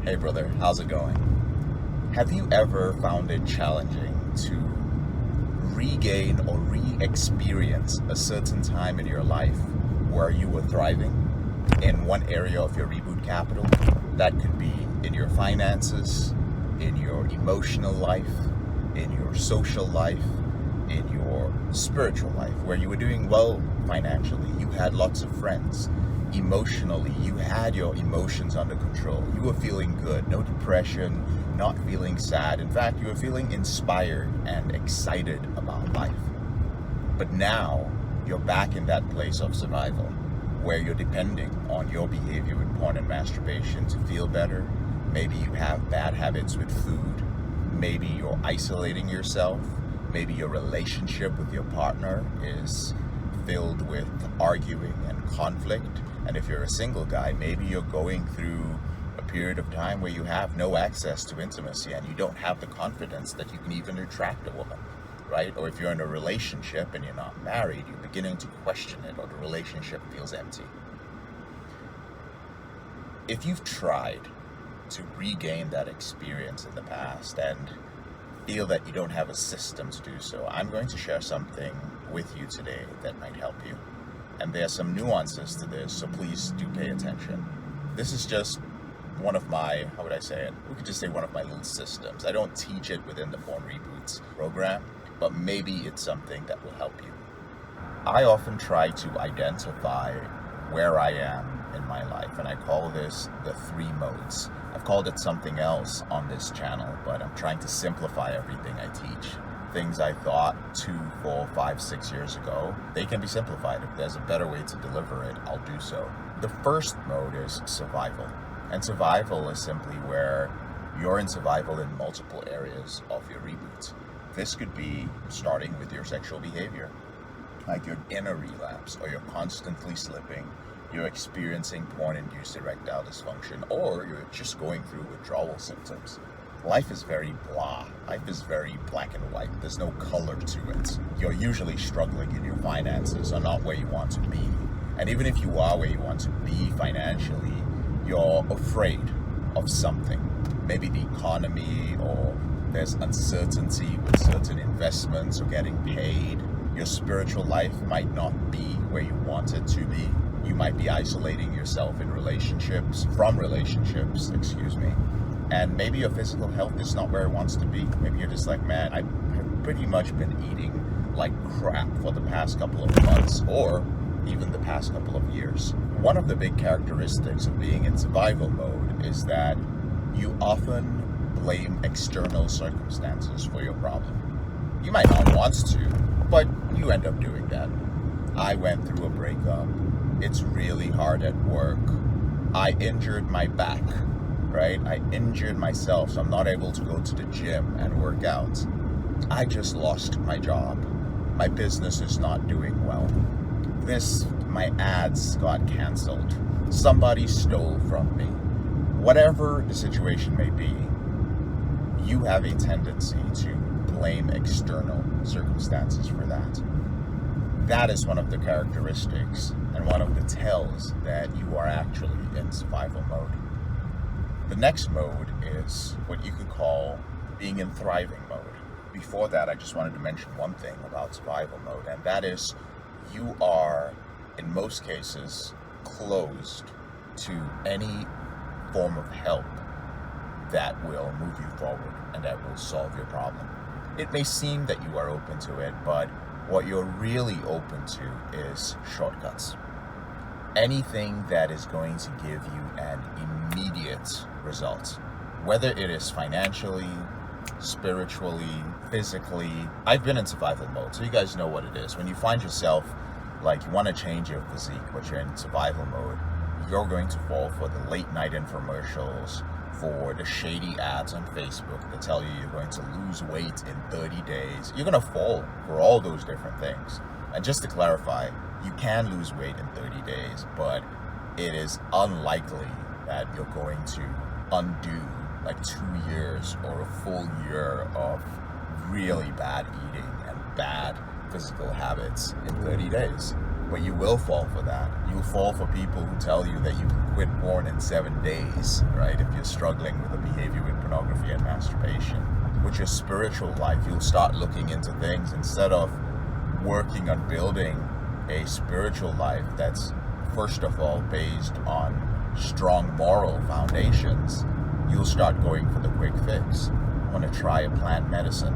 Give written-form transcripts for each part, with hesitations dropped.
Hey brother, how's it going? Have you ever found it challenging to regain or re-experience a certain time in your life where you were thriving in one area of your reboot capital? That could be in your finances, in your emotional life, in your social life, in your spiritual life, where you were doing well financially, you had lots of friends. Emotionally, you had your emotions under control. You were feeling good, no depression, not feeling sad. In fact, you were feeling inspired and excited about life. But now you're back in that place of survival where you're depending on your behavior with porn and masturbation to feel better. Maybe you have bad habits with food. Maybe you're isolating yourself. Maybe your relationship with your partner is filled with arguing and conflict. And if you're a single guy, maybe you're going through a period of time where you have no access to intimacy and you don't have the confidence that you can even attract a woman, right? Or if you're in a relationship and you're not married, you're beginning to question it, or the relationship feels empty. If you've tried to regain that experience in the past and feel that you don't have a system to do so, I'm going to share something with you today that might help you. And there are some nuances to this, so please do pay attention. This is just one of my, how would I say it? We could just say one of my little systems. I don't teach it within the Porn Reboots program, but maybe it's something that will help you. I often try to identify where I am in my life, and I call this the 3 modes. I've called it something else on this channel, but I'm trying to simplify everything I teach. Things I thought 2, 4, 5, 6 years ago, they can be simplified. If there's a better way to deliver it, I'll do so. The first mode is survival. And survival is simply where you're in survival in multiple areas of your reboot. This could be starting with your sexual behavior, like you're in a relapse, or you're constantly slipping, you're experiencing porn-induced erectile dysfunction, or you're just going through withdrawal symptoms. Life is very blah. Life is very black and white. There's no color to it. You're usually struggling in your finances, or not where you want to be. And even if you are where you want to be financially, you're afraid of something. Maybe the economy, or there's uncertainty with certain investments or getting paid. Your spiritual life might not be where you want it to be. You might be isolating yourself in relationships, and maybe your physical health is not where it wants to be. Maybe you're just like, man, I've pretty much been eating like crap for the past couple of months, or even the past couple of years. One of the big characteristics of being in survival mode is that you often blame external circumstances for your problem. You might not want to, but you end up doing that. I went through a breakup. It's really hard at work. I injured my back, right? I injured myself, so I'm not able to go to the gym and work out. I just lost my job. My business is not doing well. My ads got canceled. Somebody stole from me. Whatever the situation may be, you have a tendency to blame external circumstances for that. That is one of the characteristics and one of the tells that you are actually in survival mode. The next mode is what you could call being in thriving mode. Before that, I just wanted to mention one thing about survival mode, and that is you are, in most cases, closed to any form of help that will move you forward and that will solve your problem. It may seem that you are open to it, but what you're really open to is shortcuts. Anything that is going to give you an immediate result, whether it is financially, spiritually, physically. I've been in survival mode, so you guys know what it is. When you find yourself like you want to change your physique, but you're in survival mode, you're going to fall for the late night infomercials, for the shady ads on Facebook that tell you you're going to lose weight in 30 days. You're going to fall for all those different things. And just to clarify, you can lose weight in 30 days, but it is unlikely that you're going to undo like 2 years or a full year of really bad eating and bad physical habits in 30 days. But you will fall for that. You'll fall for people who tell you that you can quit porn in 7 days, right? If you're struggling with a behavior with pornography and masturbation. With your spiritual life, you'll start looking into things instead of working on building a spiritual life that's, first of all, based on strong moral foundations. You'll start going for the quick fix. I want to try a plant medicine,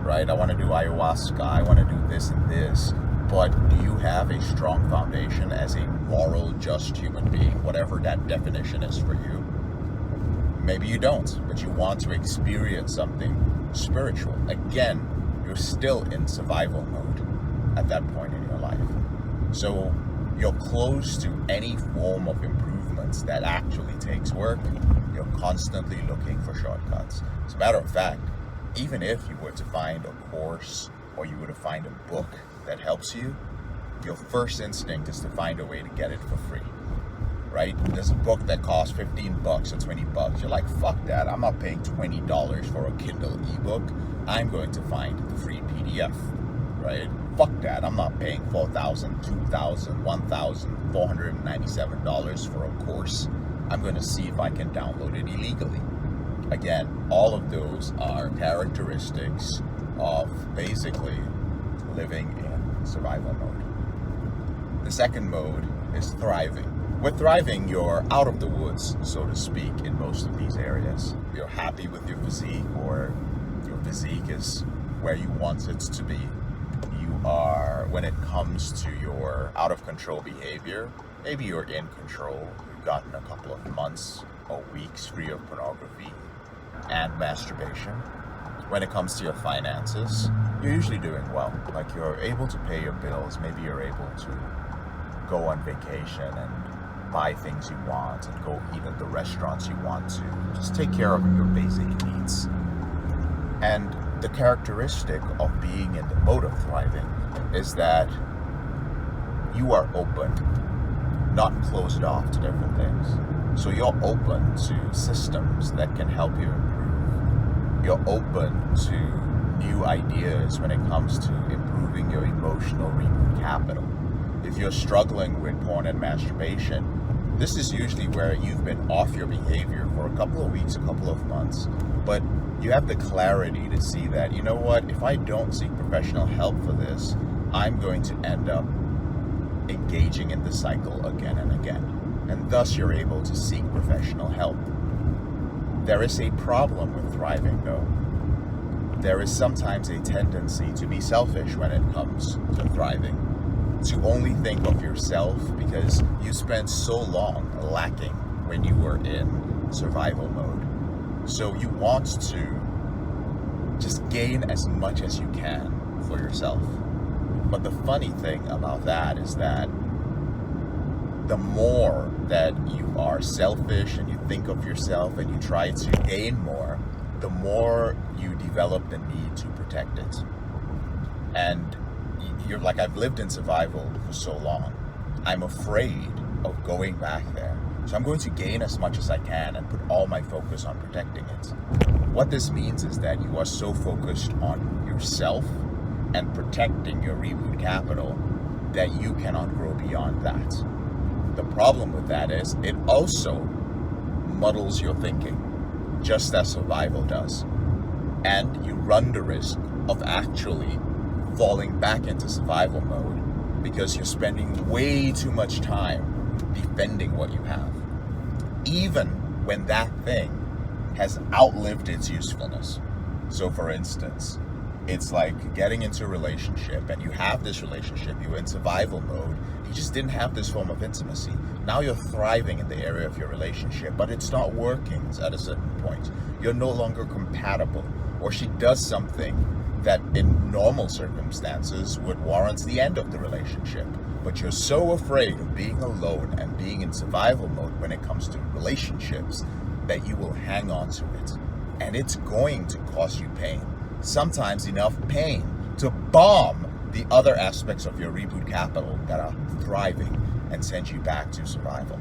right? I want to do ayahuasca. I want to do this and this. But do you have a strong foundation as a moral, just human being, whatever that definition is for you? Maybe you don't, but you want to experience something spiritual. Again, you're still in survival mode at that point in your life. So you're close to any form of improvements that actually takes work. You're constantly looking for shortcuts. As a matter of fact, even if you were to find a course or you were to find a book that helps you, your first instinct is to find a way to get it for free, right? There's a book that costs $15 or $20. You're like, fuck that. I'm not paying $20 for a Kindle ebook. I'm going to find the free PDF, right? Fuck that. I'm not paying $4,000, $2,000, $1,497 for a course. I'm going to see if I can download it illegally. Again, all of those are characteristics of basically living in survival mode. The second mode is thriving. With thriving, you're out of the woods, so to speak, in most of these areas. You're happy with your physique, or your physique is where you want it to be. You are, when it comes to your out of control behavior, maybe you're in control. You've gotten a couple of months or weeks free of pornography and masturbation. When it comes to your finances, you're usually doing well. Like, you're able to pay your bills. Maybe you're able to go on vacation and buy things you want and go eat at the restaurants you want to. Just take care of your basic needs. And the characteristic of being in the mode of thriving is that you are open, not closed off to different things. So you're open to systems that can help you improve. You're open to new ideas when it comes to improving your emotional reboot capital. If you're struggling with porn and masturbation, this is usually where you've been off your behavior for a couple of weeks, a couple of months, but you have the clarity to see that, you know what, if I don't seek professional help for this, I'm going to end up engaging in the cycle again and again. And thus you're able to seek professional help. There is a problem with thriving, though. There is sometimes a tendency to be selfish when it comes to thriving, to only think of yourself because you spent so long lacking when you were in survival mode. So you want to just gain as much as you can for yourself. But the funny thing about that is that the more that you are selfish and you think of yourself and you try to gain more, the more you develop the need to protect it. And you're like, I've lived in survival for so long. I'm afraid of going back there. So I'm going to gain as much as I can and put all my focus on protecting it. What this means is that you are so focused on yourself and protecting your reboot capital that you cannot grow beyond that. The problem with that is it also muddles your thinking, just as survival does. And you run the risk of actually falling back into survival mode because you're spending way too much time defending what you have, even when that thing has outlived its usefulness. So for instance, it's like getting into a relationship and you have this relationship, you're in survival mode, you just didn't have this form of intimacy. Now you're thriving in the area of your relationship, but it's not working at a certain point. You're no longer compatible, or she does something that in normal circumstances would warrant the end of the relationship. But you're so afraid of being alone and being in survival mode when it comes to relationships that you will hang on to it. And it's going to cause you pain. Sometimes enough pain to bomb the other aspects of your reboot capital that are thriving and send you back to survival.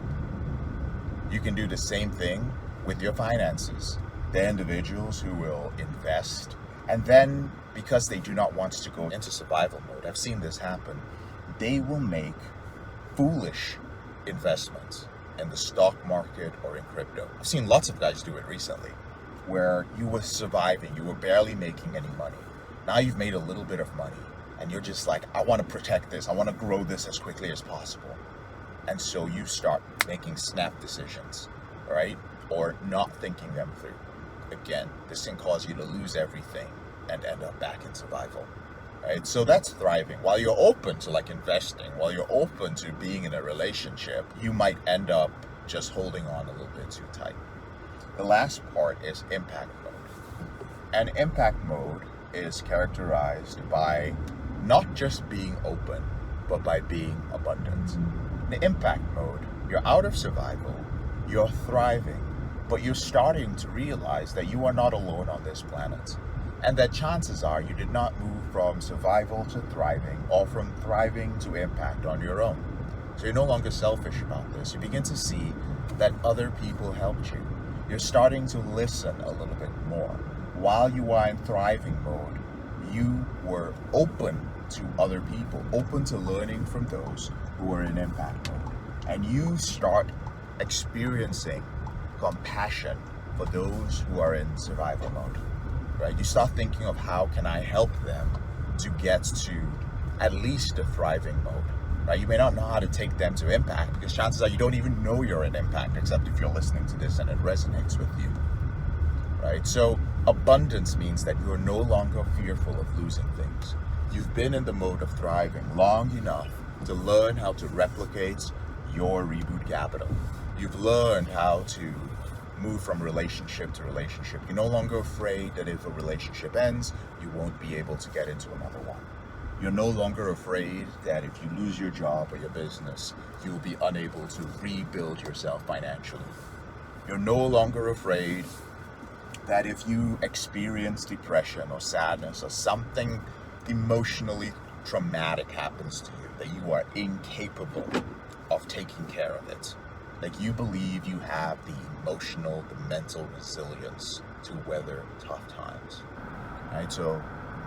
You can do the same thing with your finances. There are individuals who will invest, and then because they do not want to go into survival mode, I've seen this happen, they will make foolish investments in the stock market or in crypto. I've seen lots of guys do it recently, where you were surviving, you were barely making any money. Now you've made a little bit of money, and you're just like, I want to protect this, I want to grow this as quickly as possible. And so you start making snap decisions, right? Or not thinking them through. Again, this can cause you to lose everything and end up back in survival. Right? So that's thriving. While you're open to like investing, while you're open to being in a relationship, you might end up just holding on a little bit too tight. The last part is impact mode. And impact mode is characterized by not just being open, but by being abundant. In the impact mode, you're out of survival, you're thriving, but you're starting to realize that you are not alone on this planet. And that chances are you did not move from survival to thriving or from thriving to impact on your own. So you're no longer selfish about this. You begin to see that other people helped you. You're starting to listen a little bit more. While you are in thriving mode, you were open to other people, open to learning from those who are in impact mode. And you start experiencing compassion for those who are in survival mode. Right? You start thinking of how can I help them to get to at least a thriving mode. Right? You may not know how to take them to impact because chances are you don't even know you're in impact except if you're listening to this and it resonates with you. Right? So abundance means that you're no longer fearful of losing things. You've been in the mode of thriving long enough to learn how to replicate your reboot capital. You've learned how to move from relationship to relationship. You're no longer afraid that if a relationship ends, you won't be able to get into another one. You're no longer afraid that if you lose your job or your business, you will be unable to rebuild yourself financially. You're no longer afraid that if you experience depression or sadness or something emotionally traumatic happens to you, that you are incapable of taking care of it. Like you believe you have the emotional, the mental resilience to weather tough times. Right? So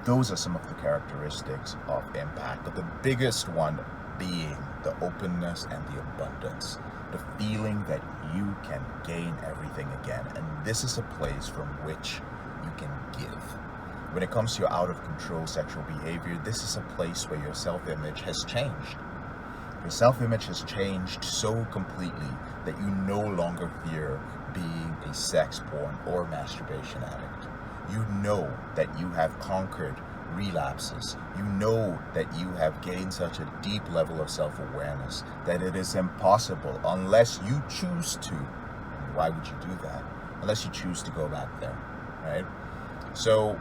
those are some of the characteristics of impact, but the biggest one being the openness and the abundance, the feeling that you can gain everything again. And this is a place from which you can give. When it comes to your out of control sexual behavior, this is a place where your self-image has changed. Your self-image has changed so completely that you no longer fear being a sex porn or masturbation addict. You know that you have conquered relapses. You know that you have gained such a deep level of self-awareness that it is impossible unless you choose to. And why would you do that? Unless you choose to go back there, right? So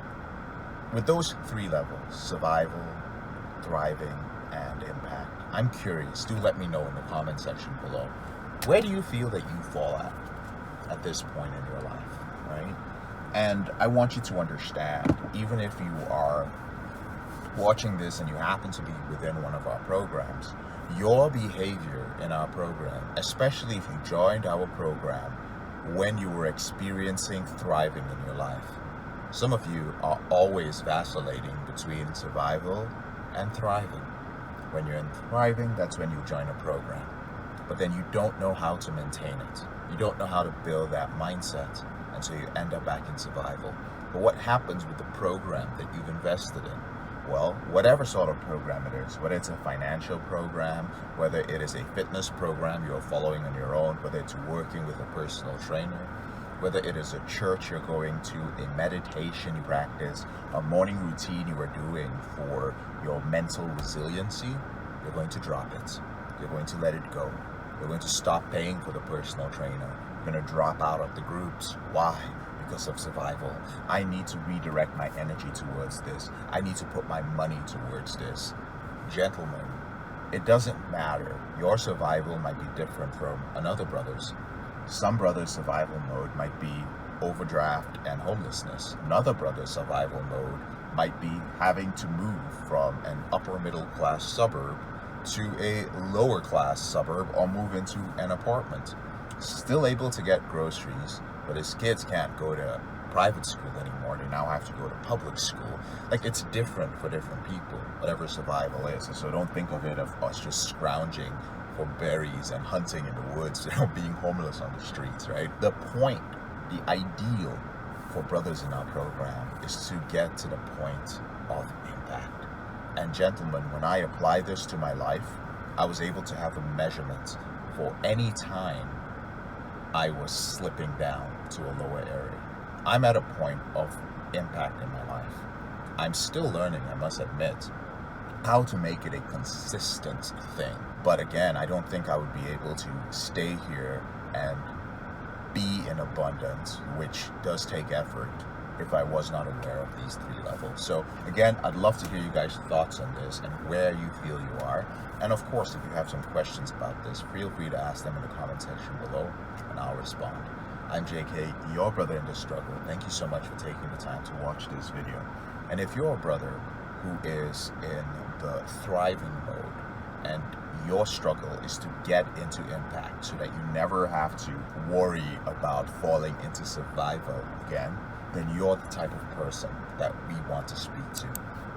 with those three levels, survival, thriving, and impact, I'm curious, do let me know in the comment section below. Where do you feel that you fall at this point in your life, right? And I want you to understand, even if you are watching this and you happen to be within one of our programs, your behavior in our program, especially if you joined our program when you were experiencing thriving in your life, some of you are always vacillating between survival and thriving. When you're in thriving, that's when you join a program. But then you don't know how to maintain it. You don't know how to build that mindset, and so you end up back in survival. But what happens with the program that you've invested in? Well, whatever sort of program it is, whether it's a financial program, whether it is a fitness program you're following on your own, whether it's working with a personal trainer, whether it is a church you're going to, a meditation you practice, a morning routine you are doing for your mental resiliency, you're going to drop it. You're going to let it go. You're going to stop paying for the personal trainer. You're going to drop out of the groups. Why? Because of survival. I need to redirect my energy towards this. I need to put my money towards this. Gentlemen, it doesn't matter. Your survival might be different from another brother's. Some brothers' survival mode might be overdraft and homelessness. Another brother's survival mode might be having to move from an upper middle class suburb to a lower class suburb or move into an apartment. Still able to get groceries, but his kids can't go to private school anymore. They now have to go to public school. Like, it's different for different people, whatever survival is. And so don't think of it of us just scrounging for berries and hunting in the woods, being homeless on the streets, right? The point, the ideal for brothers in our program is to get to the point of impact. And gentlemen, when I apply this to my life, I was able to have a measurement for any time I was slipping down to a lower area. I'm at a point of impact in my life. I'm still learning, I must admit, how to make it a consistent thing. But again, I don't think I would be able to stay here and be in abundance, which does take effort, if I was not aware of these 3 levels. So again, I'd love to hear you guys' thoughts on this and where you feel you are. And of course, if you have some questions about this, feel free to ask them in the comment section below and I'll respond. I'm JK, your brother in this struggle. Thank you so much for taking the time to watch this video. And if you're a brother who is in the thriving mode and your struggle is to get into impact so that you never have to worry about falling into survival again, then you're the type of person that we want to speak to.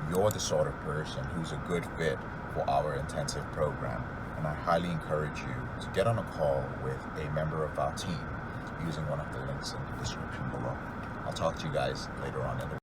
You're the sort of person who's a good fit for our intensive program. And I highly encourage you to get on a call with a member of our team using one of the links in the description below. I'll talk to you guys later on in the